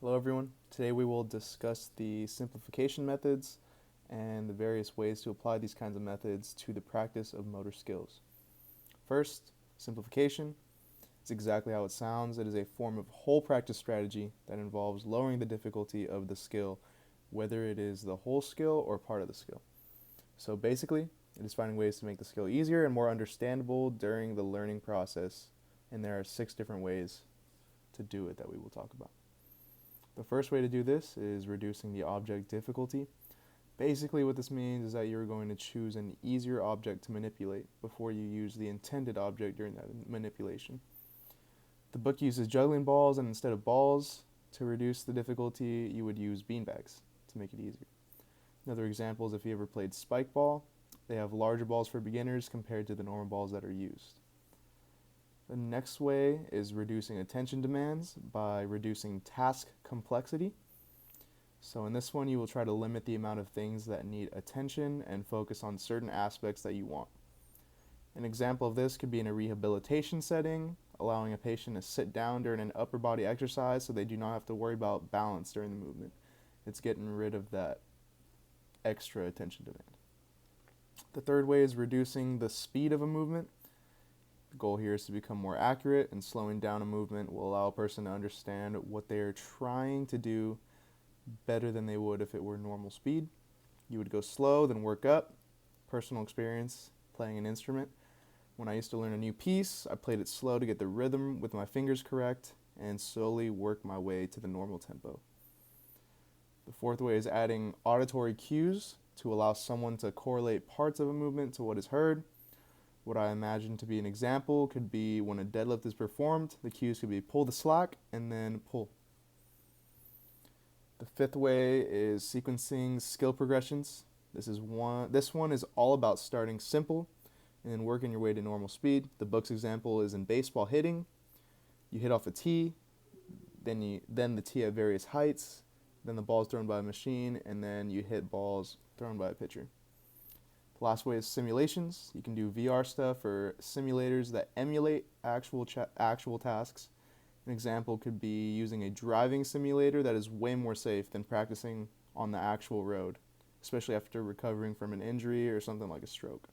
Hello everyone. Today we will discuss the simplification methods and the various ways to apply these kinds of methods to the practice of motor skills. First, simplification. It's exactly how it sounds. It is a form of whole practice strategy that involves lowering the difficulty of the skill, whether it is the whole skill or part of the skill. So basically, it is finding ways to make the skill easier and more understandable during the learning process, and there are 6 different ways to do it that we will talk about. The first way to do this is reducing the object difficulty. Basically what this means is that you're going to choose an easier object to manipulate before you use the intended object during that manipulation. The book uses juggling balls, and instead of balls, to reduce the difficulty, you would use beanbags to make it easier. Another example is if you ever played spike ball, they have larger balls for beginners compared to the normal balls that are used. The next way is reducing attention demands by reducing task complexity. So in this one, you will try to limit the amount of things that need attention and focus on certain aspects that you want. An example of this could be in a rehabilitation setting, allowing a patient to sit down during an upper body exercise so they do not have to worry about balance during the movement. It's getting rid of that extra attention demand. The third way is reducing the speed of a movement. The goal here is to become more accurate, and slowing down a movement will allow a person to understand what they are trying to do better than they would if it were normal speed. You would go slow, then work up. Personal experience playing an instrument. When I used to learn a new piece, I played it slow to get the rhythm with my fingers correct and slowly work my way to the normal tempo. The fourth way is adding auditory cues to allow someone to correlate parts of a movement to what is heard. What I imagine to be an example could be when a deadlift is performed, the cues could be pull the slack and then pull. The fifth way is sequencing skill progressions. This one is all about starting simple and then working your way to normal speed. The book's example is in baseball hitting. You hit off a tee, then the tee at various heights, then the ball is thrown by a machine, and then you hit balls thrown by a pitcher. The last way is simulations. You can do VR stuff or simulators that emulate actual tasks. An example could be using a driving simulator that is way more safe than practicing on the actual road, especially after recovering from an injury or something like a stroke.